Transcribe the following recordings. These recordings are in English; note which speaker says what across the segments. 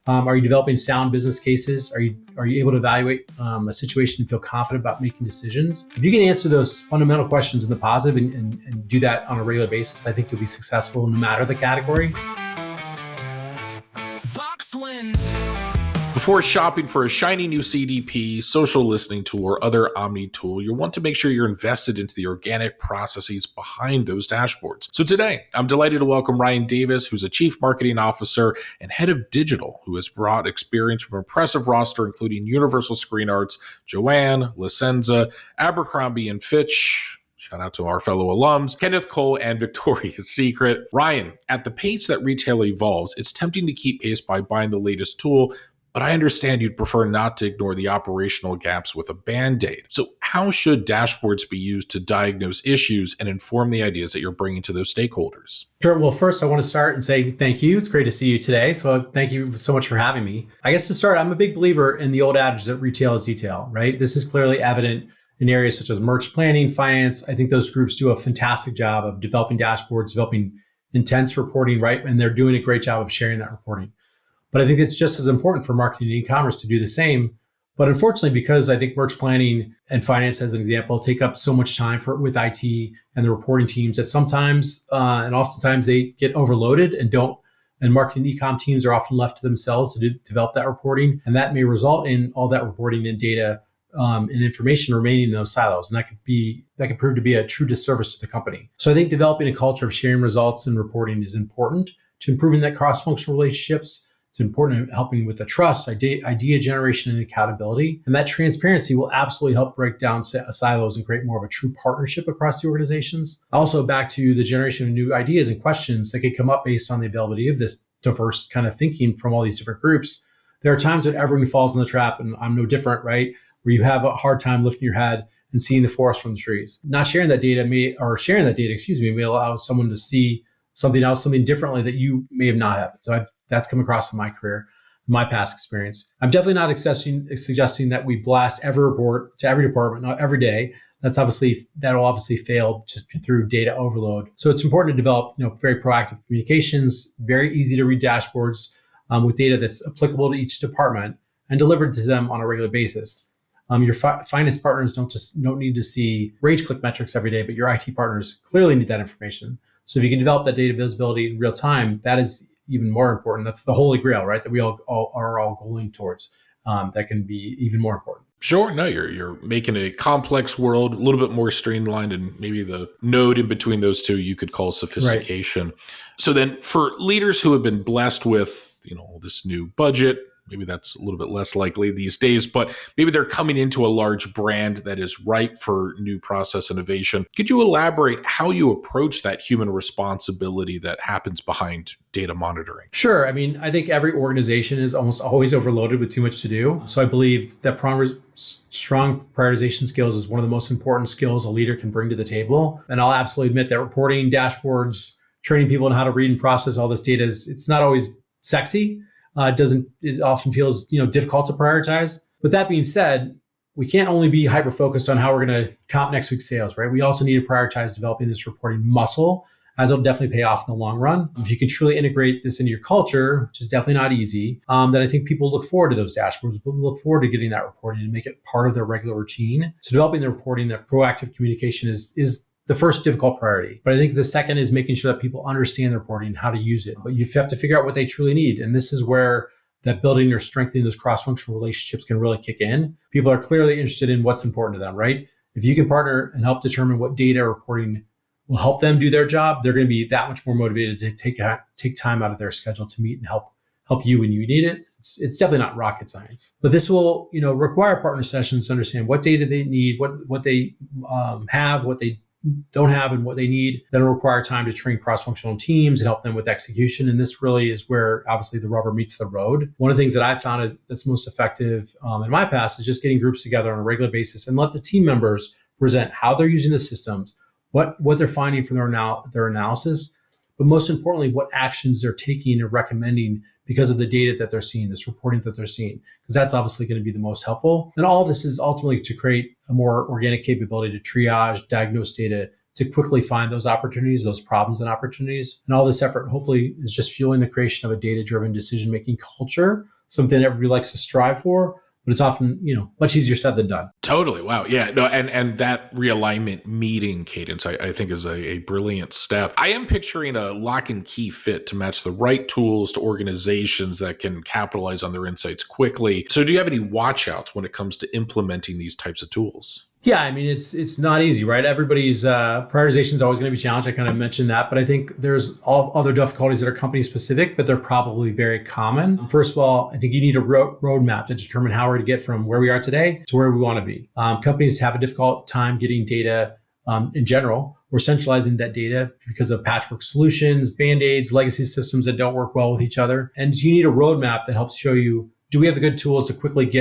Speaker 1: Are you developing sound business cases? Are you able to evaluate a situation and feel confident about making decisions? If you can answer those fundamental questions in the positive and do that on a regular basis, I think you'll be successful no matter the category.
Speaker 2: VOX Wins. Before shopping for a shiny new CDP, social listening tool, or other Omni tool, you want to make sure you're invested into the organic processes behind those dashboards. So today, I'm delighted to welcome Ryan Davis, who's a Chief Marketing Officer and Head of Digital, who has brought experience from an impressive roster, including Universal Screen Arts, JOANN, Senza, Abercrombie Fitch. Shout out to our fellow alums, Kenneth Cole and Victoria's Secret. Ryan, at the pace that retail evolves, it's tempting to keep pace by buying the latest tool, but I understand you'd prefer not to ignore the operational gaps with a Band-Aid. So how should dashboards be used to diagnose issues and inform the ideas that you're bringing to those stakeholders?
Speaker 1: Sure. Well, first, I want to start and say thank you. It's great to see you today. So thank you so much for having me. I guess to start, I'm a big believer in the old adage that retail is detail, right? This is clearly evident in areas such as merch planning, finance. I think those groups do a fantastic job of developing dashboards, developing intense reporting, right? And they're doing a great job of sharing that reporting. But I think it's just as important for marketing and e-commerce to do the same. But unfortunately, because I think merch planning and finance, as an example, take up so much time with IT and the reporting teams that sometimes and oftentimes they get overloaded and marketing and e-com teams are often left to themselves to develop that reporting. And that may result in all that reporting and data and information remaining in those silos. And that could prove to be a true disservice to the company. So I think developing a culture of sharing results and reporting is important to improving that cross-functional relationships. It's important in helping with the trust, idea generation, and accountability. And that transparency will absolutely help break down silos and create more of a true partnership across the organizations. Also, back to the generation of new ideas and questions that could come up based on the availability of this diverse kind of thinking from all these different groups. There are times when everyone falls in the trap, and I'm no different, right? Where you have a hard time lifting your head and seeing the forest from the trees. Not sharing that data may allow someone to see something differently that you may have not had. So that's come across in my career, my past experience. I'm definitely not suggesting that we blast every report to every department, not every day. That'll obviously fail just through data overload. So it's important to develop, very proactive communications, very easy to read dashboards with data that's applicable to each department and delivered to them on a regular basis. Your finance partners don't need to see rage click metrics every day, but your IT partners clearly need that information. So if you can develop that data visibility in real time, that is even more important. That's the holy grail, right? That we all are going towards. That can be even more important.
Speaker 2: Sure. No, you're making a complex world a little bit more streamlined, and maybe the node in between those two you could call sophistication. Right. So then for leaders who have been blessed with, this new budget, maybe that's a little bit less likely these days, but maybe they're coming into a large brand that is ripe for new process innovation. Could you elaborate how you approach that human responsibility that happens behind data monitoring?
Speaker 1: Sure. I mean, I think every organization is almost always overloaded with too much to do. So I believe that strong prioritization skills is one of the most important skills a leader can bring to the table. And I'll absolutely admit that reporting, dashboards, training people on how to read and process all this data it's not always sexy. It often feels, difficult to prioritize. But that being said, we can't only be hyper-focused on how we're going to comp next week's sales, right? We also need to prioritize developing this reporting muscle, as it'll definitely pay off in the long run. If you can truly integrate this into your culture, which is definitely not easy, then I think people look forward to those dashboards, people look forward to getting that reporting and make it part of their regular routine. So developing the reporting, that proactive communication is the first difficult priority. But I think the second is making sure that people understand the reporting and how to use it. But you have to figure out what they truly need. And this is where that building or strengthening those cross-functional relationships can really kick in. People are clearly interested in what's important to them, right? If you can partner and help determine what data reporting will help them do their job, they're going to be that much more motivated to take time out of their schedule to meet and help you when you need it. It's definitely not rocket science. But this will, require partner sessions to understand what data they need, what they have, what they don't have, and what they need. That'll require time to train cross-functional teams and help them with execution. And this really is where obviously the rubber meets the road. One of the things that I've found that's most effective in my past is just getting groups together on a regular basis and let the team members present how they're using the systems, what they're finding from their analysis, but most importantly, what actions they're taking and recommending because of the data that they're seeing, this reporting that they're seeing, because that's obviously going to be the most helpful. And all of this is ultimately to create a more organic capability to triage, diagnose data, to quickly find those opportunities, those problems and opportunities. And all this effort hopefully is just fueling the creation of a data-driven decision-making culture something that everybody likes to strive for, but it's often, much easier said than done.
Speaker 2: Totally. Wow. Yeah. No. And that realignment meeting cadence, I think, is a brilliant step. I am picturing a lock and key fit to match the right tools to organizations that can capitalize on their insights quickly. So, do you have any watch outs when it comes to implementing these types of tools?
Speaker 1: Yeah, I mean, it's not easy, right? Everybody's prioritization is always going to be challenged. I kind of mentioned that, but I think there's all other difficulties that are company specific, but they're probably very common. First of all, I think you need a roadmap to determine how we're to get from where we are today to where we want to be. Companies have a difficult time getting data in general. We're centralizing that data because of patchwork solutions, band-aids, legacy systems that don't work well with each other. And you need a roadmap that helps show you, do we have the good tools to quickly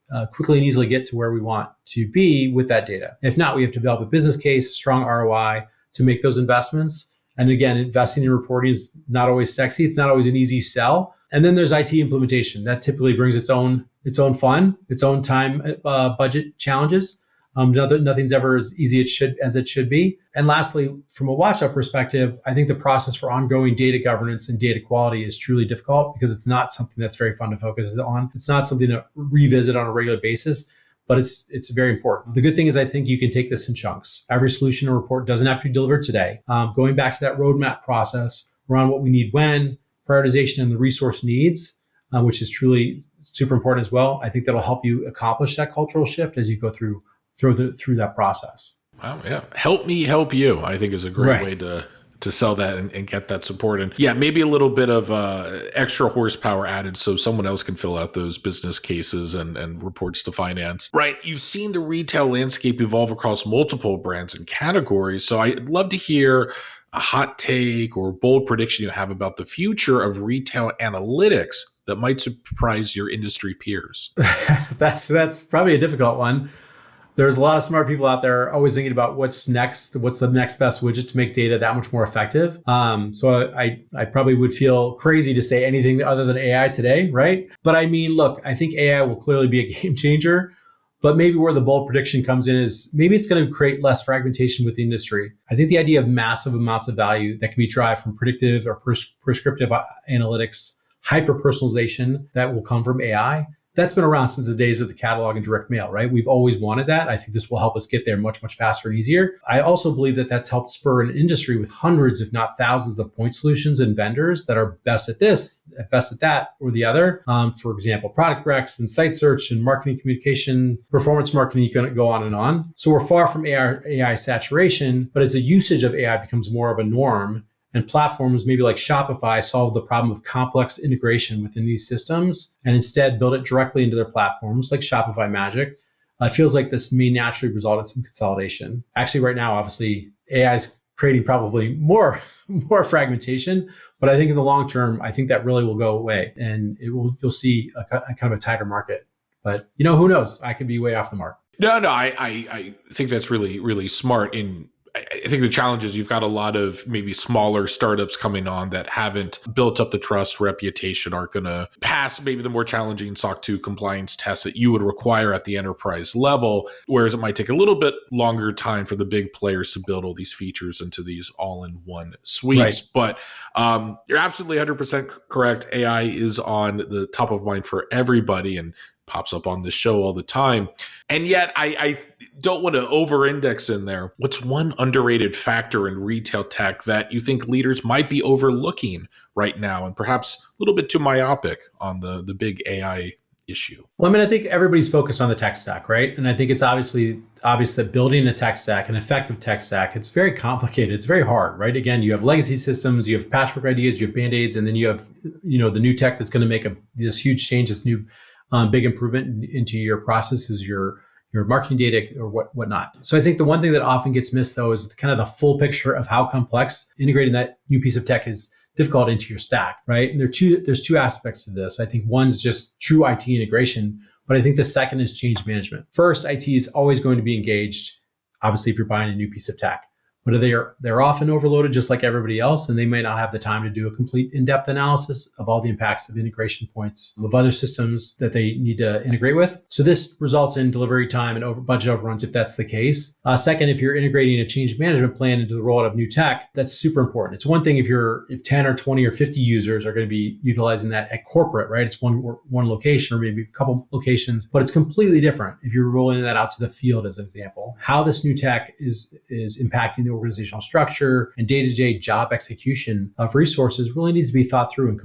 Speaker 1: and easily get to where we want to be with that data. If not, we have to develop a business case, strong ROI to make those investments. And again, investing in reporting is not always sexy. It's not always an easy sell. And then there's IT implementation. That typically brings its own fun, its own time, budget challenges. Nothing's ever as easy as it should be. And lastly, from a watch-out perspective, I think the process for ongoing data governance and data quality is truly difficult because it's not something that's very fun to focus on. It's not something to revisit on a regular basis, but it's very important. The good thing is I think you can take this in chunks. Every solution or report doesn't have to be delivered today. Going back to that roadmap process around what we need when, prioritization and the resource needs, which is truly super important as well. I think that'll help you accomplish that cultural shift as you go through that process.
Speaker 2: Wow, yeah. Help me help you, I think, is a great way to sell that and get that support. And yeah, maybe a little bit of extra horsepower added so someone else can fill out those business cases and reports to finance. Right. You've seen the retail landscape evolve across multiple brands and categories. So I'd love to hear a hot take or bold prediction you have about the future of retail analytics that might surprise your industry peers.
Speaker 1: That's probably a difficult one. There's a lot of smart people out there always thinking about what's next, what's the next best widget to make data that much more effective. So I probably would feel crazy to say anything other than AI today, right? But I mean, look, I think AI will clearly be a game changer, but maybe where the bold prediction comes in is maybe it's going to create less fragmentation with the industry. I think the idea of massive amounts of value that can be derived from predictive or prescriptive analytics, hyper-personalization that will come from AI, that's been around since the days of the catalog and direct mail, right? We've always wanted that. I think this will help us get there much, much faster and easier. I also believe that that's helped spur an industry with hundreds, if not thousands of point solutions and vendors that are best at this, best at that, or the other. For example, product recs and site search and marketing communication, performance marketing, you can go on and on. So we're far from AI saturation, but as the usage of AI becomes more of a norm, and platforms maybe like Shopify solve the problem of complex integration within these systems and instead build it directly into their platforms like Shopify Magic, it feels like this may naturally result in some consolidation. Actually, right now, obviously, AI is creating probably more fragmentation, but I think in the long term, I think that really will go away and you'll see a kind of a tighter market. But who knows? I could be way off the mark.
Speaker 2: No, I think that's really, really smart. I think the challenge is you've got a lot of maybe smaller startups coming on that haven't built up the trust, reputation, aren't going to pass maybe the more challenging SOC 2 compliance tests that you would require at the enterprise level, whereas it might take a little bit longer time for the big players to build all these features into these all-in-one suites. Right. But you're absolutely 100% correct. AI is on the top of mind for everybody and pops up on this show all the time. And yet I don't want to over-index in there. What's one underrated factor in retail tech that you think leaders might be overlooking right now and perhaps a little bit too myopic on the big AI issue?
Speaker 1: Well, I mean, I think everybody's focused on the tech stack, right? And I think it's obvious that building a tech stack, an effective tech stack, it's very complicated. It's very hard, right? Again, you have legacy systems, you have patchwork ideas, you have band-aids, and then you have, the new tech that's going to make this huge change, this new big improvement into your processes, your marketing data or whatnot. So I think the one thing that often gets missed though is kind of the full picture of how complex integrating that new piece of tech is difficult into your stack, right? And there's two aspects to this. I think one's just true IT integration, but I think the second is change management. First, IT is always going to be engaged, obviously, if you're buying a new piece of tech. but they're often overloaded just like everybody else, and they may not have the time to do a complete in-depth analysis of all the impacts of integration points of other systems that they need to integrate with. So this results in delivery time and budget overruns if that's the case. Second, if you're integrating a change management plan into the rollout of new tech, that's super important. It's one thing if 10 or 20 or 50 users are going to be utilizing that at corporate, right? It's one location or maybe a couple locations, but it's completely different if you're rolling that out to the field as an example. How this new tech is impacting the organizational structure and day-to-day job execution of resources really needs to be thought through and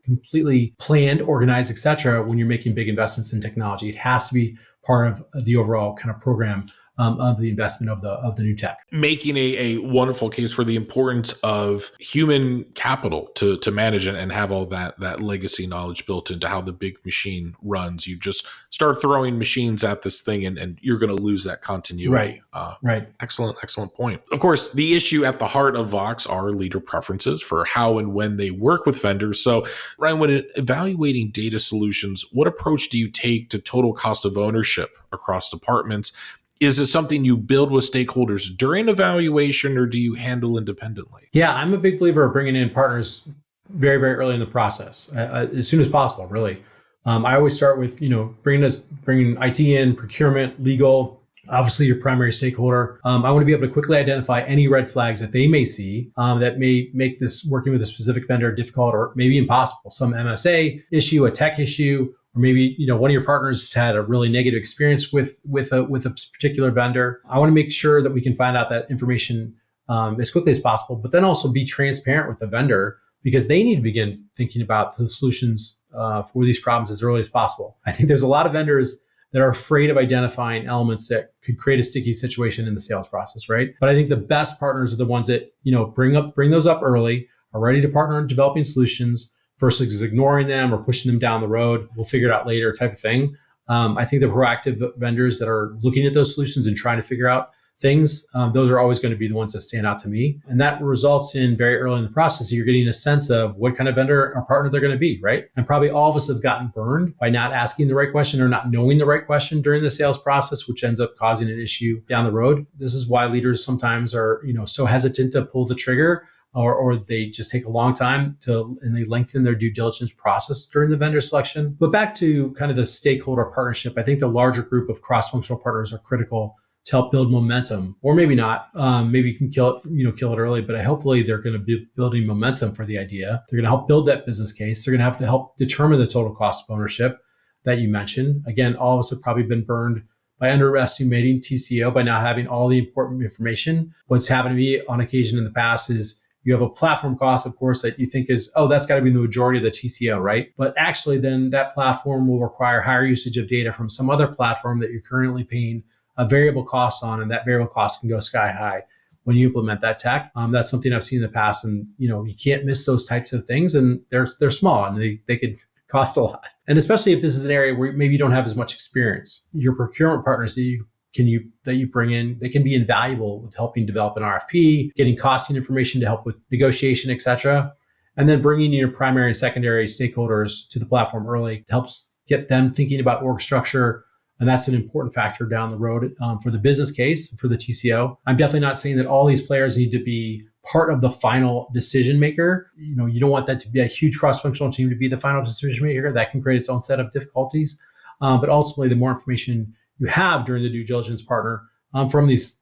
Speaker 1: completely planned, organized, et cetera, when you're making big investments in technology. It has to be part of the overall kind of program of the investment of the new tech.
Speaker 2: Making a wonderful case for the importance of human capital to manage it and have all that legacy knowledge built into how the big machine runs. You just start throwing machines at this thing and you're going to lose that continuity.
Speaker 1: Right.
Speaker 2: Excellent point. Of course, the issue at the heart of Vox are leader preferences for how and when they work with vendors. So, Ryan, when evaluating data solutions, what approach do you take to total cost of ownership across departments? Is it something you build with stakeholders during evaluation, or do you handle independently?
Speaker 1: Yeah, I'm a big believer of bringing in partners very, very early in the process, as soon as possible, really. I always start with, bringing IT in, procurement, legal, obviously your primary stakeholder. I want to be able to quickly identify any red flags that they may see that may make this working with a specific vendor difficult or maybe impossible. Some MSA issue, a tech issue, or maybe one of your partners has had a really negative experience with a particular vendor. I want to make sure that we can find out that information as quickly as possible, but then also be transparent with the vendor because they need to begin thinking about the solutions for these problems as early as possible. I think there's a lot of vendors that are afraid of identifying elements that could create a sticky situation in the sales process, right? But I think the best partners are the ones that bring those up early, are ready to partner on developing solutions, versus ignoring them or pushing them down the road. We'll figure it out later type of thing. I think the proactive vendors that are looking at those solutions and trying to figure out things, those are always going to be the ones that stand out to me. And that results in very early in the process, you're getting a sense of what kind of vendor or partner they're going to be, right? And probably all of us have gotten burned by not asking the right question or not knowing the right question during the sales process, which ends up causing an issue down the road. This is why leaders sometimes are, so hesitant to pull the trigger, or they just take a long time and they lengthen their due diligence process during the vendor selection. But back to kind of the stakeholder partnership, I think the larger group of cross-functional partners are critical to help build momentum, or maybe not. Maybe you can kill it early, but hopefully they're going to be building momentum for the idea. They're going to help build that business case. They're going to have to help determine the total cost of ownership that you mentioned. Again, all of us have probably been burned by underestimating TCO, by not having all the important information. What's happened to me on occasion in the past is you have a platform cost, of course, that you think is, that's got to be the majority of the TCO, right? But actually, then that platform will require higher usage of data from some other platform that you're currently paying a variable cost on, and that variable cost can go sky high when you implement that tech. That's something I've seen in the past, and you can't miss those types of things, and they're small and they could cost a lot. And especially if this is an area where maybe you don't have as much experience, your procurement partners that you bring in, they can be invaluable with helping develop an RFP, getting costing information to help with negotiation, et cetera. And then bringing your primary and secondary stakeholders to the platform early helps get them thinking about org structure. And that's an important factor down the road for the business case, for the TCO. I'm definitely not saying that all these players need to be part of the final decision maker. You don't want that to be a huge cross-functional team to be the final decision maker. That can create its own set of difficulties. But ultimately, the more information you have during the due diligence partner from this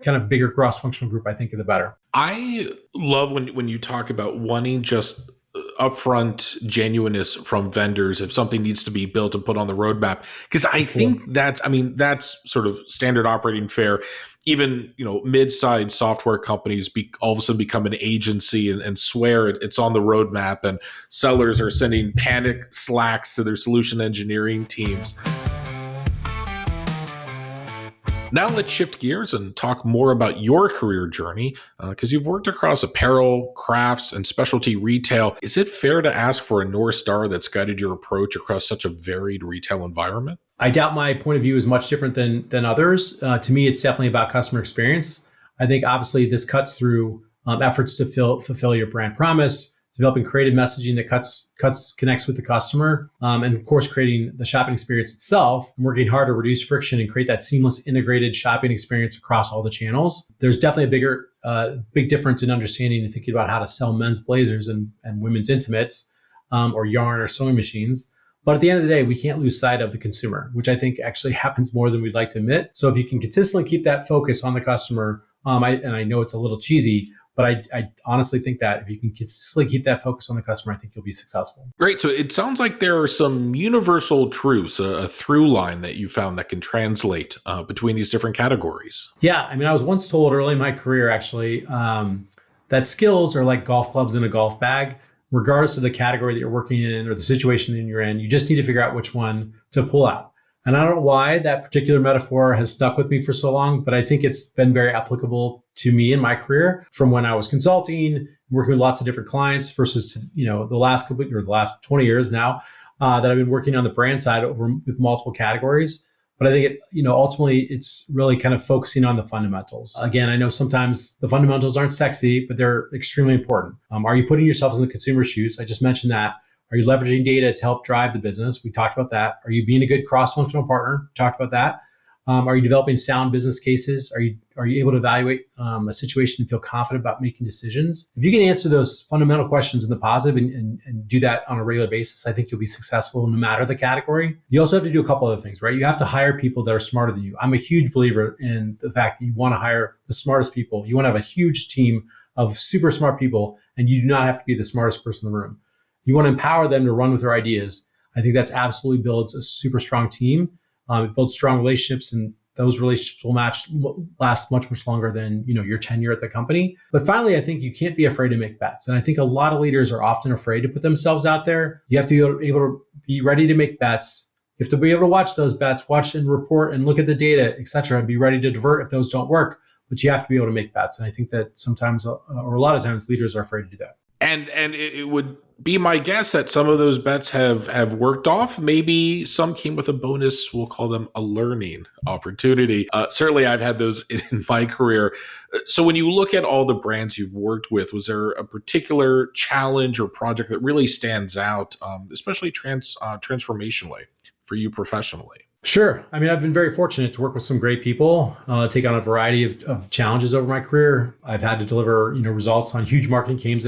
Speaker 1: kind of bigger cross-functional group, I think the better.
Speaker 2: I love when you talk about wanting just upfront genuineness from vendors if something needs to be built and put on the roadmap, because I think that's sort of standard operating fare. Even mid-sized software companies all of a sudden become an agency and swear it's on the roadmap, and sellers are sending panic slacks to their solution engineering teams. Now let's shift gears and talk more about your career journey, because you've worked across apparel, crafts, and specialty retail. Is it fair to ask for a North Star that's guided your approach across such a varied retail environment?
Speaker 1: I doubt my point of view is much different than others. To me, it's definitely about customer experience. I think obviously this cuts through efforts to fulfill your brand promise, developing creative messaging that connects with the customer, and of course, creating the shopping experience itself, and working hard to reduce friction and create that seamless integrated shopping experience across all the channels. There's definitely a big difference in understanding and thinking about how to sell men's blazers and women's intimates, or yarn or sewing machines. But at the end of the day, we can't lose sight of the consumer, which I think actually happens more than we'd like to admit. So if you can consistently keep that focus on the customer, I know it's a little cheesy, but I honestly think that if you can consistently keep that focus on the customer, I think you'll be successful.
Speaker 2: Great. So it sounds like there are some universal truths, a through line that you found that can translate between these different categories.
Speaker 1: Yeah. I mean, I was once told early in my career, actually, that skills are like golf clubs in a golf bag. Regardless of the category that you're working in or the situation that you're in, you just need to figure out which one to pull out. And I don't know why that particular metaphor has stuck with me for so long, but I think it's been very applicable to me in my career from when I was consulting, working with lots of different clients versus to, the last 20 years now that I've been working on the brand side with multiple categories. But I think ultimately it's really kind of focusing on the fundamentals. Again, I know sometimes the fundamentals aren't sexy, but they're extremely important. Are you putting yourself in the consumer's shoes? I just mentioned that. Are you leveraging data to help drive the business? We talked about that. Are you being a good cross-functional partner? Talked about that. Are you developing sound business cases? Are you able to evaluate a situation and feel confident about making decisions? If you can answer those fundamental questions in the positive and do that on a regular basis, I think you'll be successful no matter the category. You also have to do a couple other things, right? You have to hire people that are smarter than you. I'm a huge believer in the fact that you want to hire the smartest people. You want to have a huge team of super smart people, and you do not have to be the smartest person in the room. You want to empower them to run with their ideas. I think that's absolutely builds a super strong team. It builds strong relationships, and those relationships will last much, much longer than your tenure at the company. But finally, I think you can't be afraid to make bets. And I think a lot of leaders are often afraid to put themselves out there. You have to be able to be ready to make bets. You have to be able to watch those bets, watch and report and look at the data, et cetera, and be ready to divert if those don't work. But you have to be able to make bets. And I think that sometimes, or a lot of times, leaders are afraid to do that.
Speaker 2: And it would be my guess that some of those bets have worked off. Maybe some came with a bonus. We'll call them a learning opportunity. Certainly, I've had those in my career. So when you look at all the brands you've worked with, was there a particular challenge or project that really stands out, especially transformationally for you professionally?
Speaker 1: Sure. I mean, I've been very fortunate to work with some great people, take on a variety of challenges over my career. I've had to deliver, results on huge marketing campaigns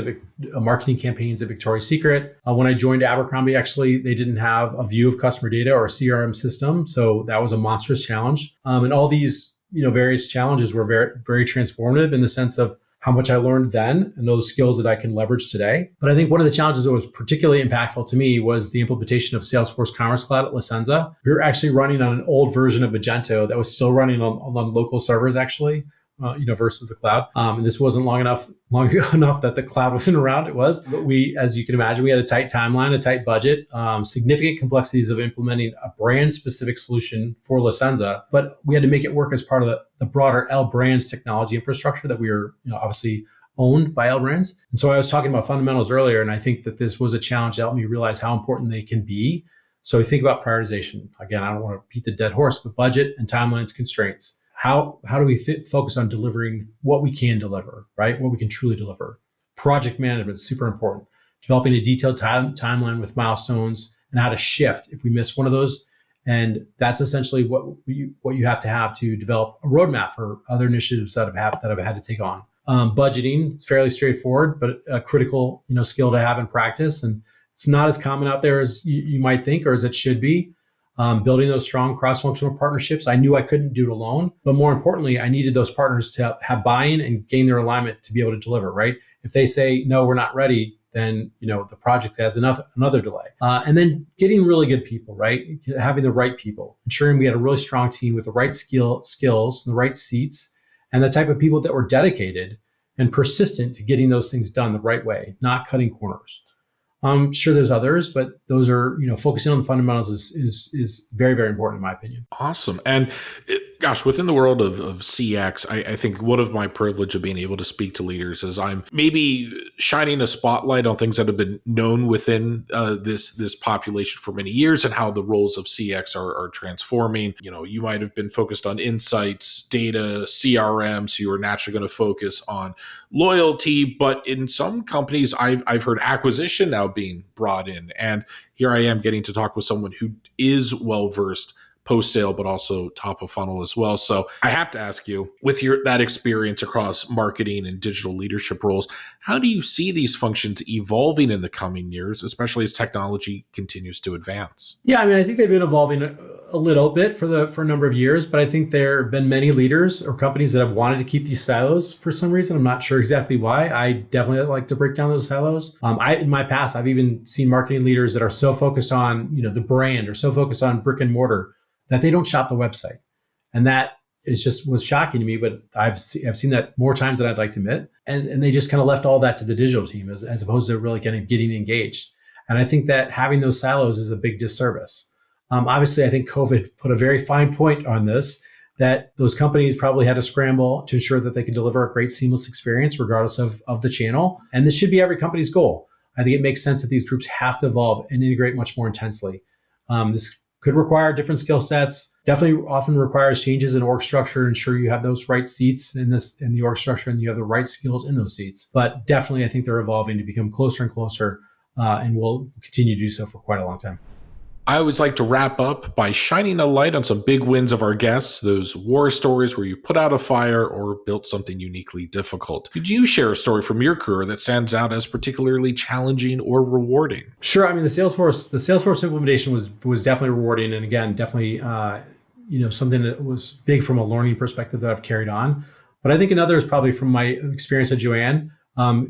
Speaker 1: at Victoria's Secret. When I joined Abercrombie, actually, they didn't have a view of customer data or a CRM system. So that was a monstrous challenge. And all these, various challenges were very, very transformative in the sense of how much I learned then and those skills that I can leverage today. But I think one of the challenges that was particularly impactful to me was the implementation of Salesforce Commerce Cloud at Senza. We were actually running on an old version of Magento that was still running on local servers, actually, versus the cloud. And this wasn't long enough that the cloud wasn't around. It was, but as you can imagine, we had a tight timeline, a tight budget, significant complexities of implementing a brand specific solution for Senza, but we had to make it work as part of the broader L Brands technology infrastructure that we were, obviously owned by L Brands. And so I was talking about fundamentals earlier, and I think that this was a challenge that helped me realize how important they can be. So we think about prioritization. Again, I don't want to beat the dead horse, but budget and timelines constraints. How do we focus on delivering what we can deliver, right? What we can truly deliver. Project management is super important. Developing a detailed timeline with milestones and how to shift if we miss one of those. And that's essentially what you have to develop a roadmap for other initiatives that I've had to take on. Budgeting, it's fairly straightforward, but a critical skill to have in practice. And it's not as common out there as you might think or as it should be. Building those strong cross-functional partnerships. I knew I couldn't do it alone, but more importantly, I needed those partners to have buy-in and gain their alignment to be able to deliver, right? If they say, no, we're not ready, then, the project has another delay. And then getting really good people, right? Having the right people, ensuring we had a really strong team with the right skills, the right seats, and the type of people that were dedicated and persistent to getting those things done the right way, not cutting corners. I'm sure there's others, but those are, focusing on the fundamentals is very, very important in my opinion.
Speaker 2: Awesome. And Gosh, within the world of CX, I think one of my privilege of being able to speak to leaders is I'm maybe shining a spotlight on things that have been known within this population for many years and how the roles of CX are transforming. You might have been focused on insights, data, CRM, so you are naturally going to focus on loyalty. But in some companies, I've heard acquisition now being brought in, and here I am getting to talk with someone who is well versed post-sale, but also top of funnel as well. So I have to ask you, with that experience across marketing and digital leadership roles, how do you see these functions evolving in the coming years, especially as technology continues to advance?
Speaker 1: Yeah, I mean, I think they've been evolving a little bit for a number of years, but I think there have been many leaders or companies that have wanted to keep these silos for some reason. I'm not sure exactly why. I definitely like to break down those silos. In my past, I've even seen marketing leaders that are so focused on the brand or so focused on brick and mortar that they don't shop the website. And that was shocking to me, but I've seen that more times than I'd like to admit. And they just kind of left all that to the digital team as opposed to really getting engaged. And I think that having those silos is a big disservice. Obviously, I think COVID put a very fine point on this, that those companies probably had to scramble to ensure that they could deliver a great seamless experience regardless of the channel. And this should be every company's goal. I think it makes sense that these groups have to evolve and integrate much more intensely. This could require different skill sets, definitely often requires changes in org structure to ensure you have those right seats in the org structure and you have the right skills in those seats. But definitely, I think they're evolving to become closer and closer and will continue to do so for quite a long time.
Speaker 2: I always like to wrap up by shining a light on some big wins of our guests, those war stories where you put out a fire or built something uniquely difficult. Could you share a story from your career that stands out as particularly challenging or rewarding?
Speaker 1: Sure. I mean, the Salesforce implementation was definitely rewarding, and again, definitely something that was big from a learning perspective that I've carried on. But I think another is probably from my experience at JOANN,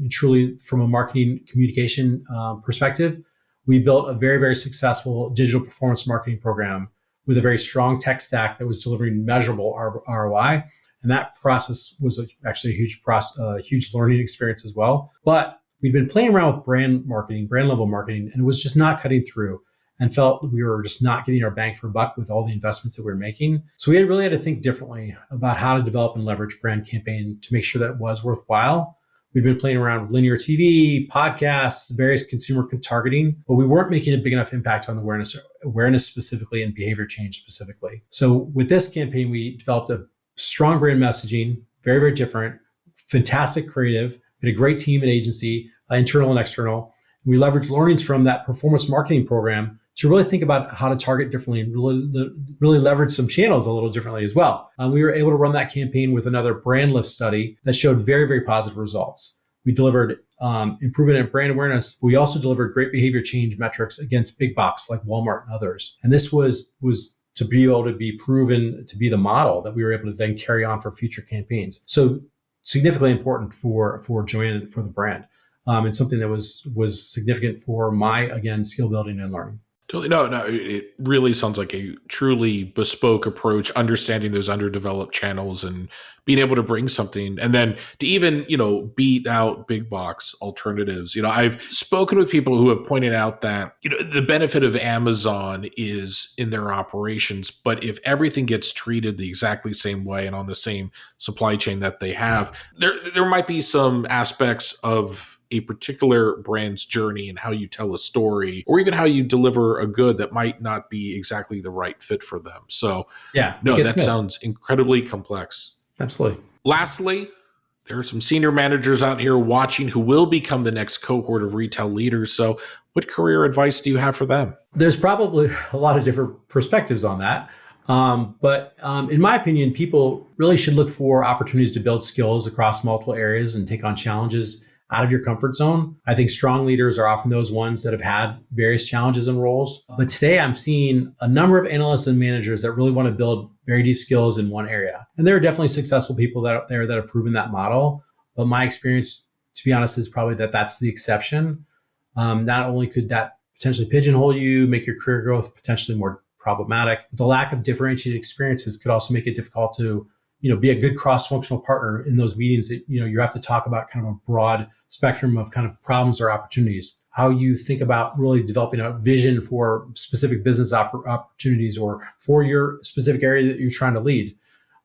Speaker 1: truly from a marketing communication perspective. We built a very, very successful digital performance marketing program with a very strong tech stack that was delivering measurable ROI. And that process was actually a huge learning experience as well. But we'd been playing around with brand level marketing, and it was just not cutting through and felt we were just not getting our bang for buck with all the investments that we were making. So we really had to think differently about how to develop and leverage brand campaign to make sure that it was worthwhile. We'd been playing around with linear TV, podcasts, various consumer targeting, but we weren't making a big enough impact on awareness specifically and behavior change specifically. So with this campaign, we developed a strong brand messaging, very, very different, fantastic creative. We had a great team and agency, internal and external. We leveraged learnings from that performance marketing program to really think about how to target differently and really leverage some channels a little differently as well. We were able to run that campaign with another brand lift study that showed very, very positive results. We delivered improvement in brand awareness. We also delivered great behavior change metrics against big box like Walmart and others. And this was to be able to be proven to be the model that we were able to then carry on for future campaigns. So significantly important for JOANN and for the brand. And something that was significant for my, again, skill building and learning.
Speaker 2: Totally. No, it really sounds like a truly bespoke approach, understanding those underdeveloped channels and being able to bring something and then to even, beat out big box alternatives. I've spoken with people who have pointed out that, the benefit of Amazon is in their operations, but if everything gets treated the exactly same way and on the same supply chain that they have, there might be some aspects of a particular brand's journey and how you tell a story or even how you deliver a good that might not be exactly the right fit for them. So that sounds incredibly complex.
Speaker 1: Absolutely.
Speaker 2: Lastly, there are some senior managers out here watching who will become the next cohort of retail leaders. So what career advice do you have for them?
Speaker 1: There's probably a lot of different perspectives on that. But in my opinion, people really should look for opportunities to build skills across multiple areas and take on challenges out of your comfort zone. I think strong leaders are often those ones that have had various challenges and roles. But today I'm seeing a number of analysts and managers that really want to build very deep skills in one area. And there are definitely successful people out there that have proven that model. But my experience, to be honest, is probably that's the exception. Not only could that potentially pigeonhole you, make your career growth potentially more problematic, but the lack of differentiated experiences could also make it difficult to be a good cross-functional partner in those meetings that, you have to talk about kind of a broad spectrum of kind of problems or opportunities, how you think about really developing a vision for specific business opportunities or for your specific area that you're trying to lead.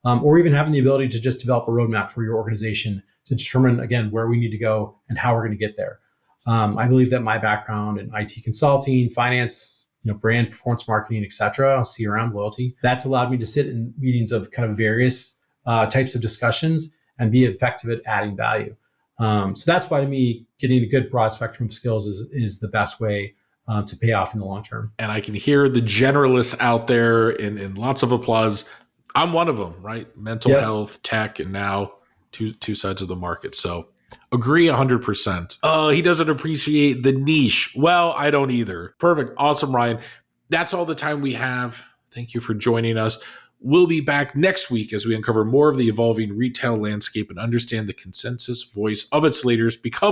Speaker 1: or even having the ability to just develop a roadmap for your organization to determine, again, where we need to go and how we're going to get there. I believe that my background in IT consulting, finance, brand performance marketing, et cetera, CRM, loyalty, that's allowed me to sit in meetings of kind of various types of discussions and be effective at adding value. So that's why, to me, getting a good broad spectrum of skills is the best way to pay off in the long term.
Speaker 2: And I can hear the generalists out there in lots of applause. I'm one of them, right? Mental health, tech, and now two sides of the market. So agree 100%. He doesn't appreciate the niche. Well, I don't either. Perfect. Awesome, Ryan. That's all the time we have. Thank you for joining us. We'll be back next week as we uncover more of the evolving retail landscape and understand the consensus voice of its leaders because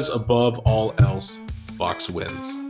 Speaker 2: above all else, VOX wins.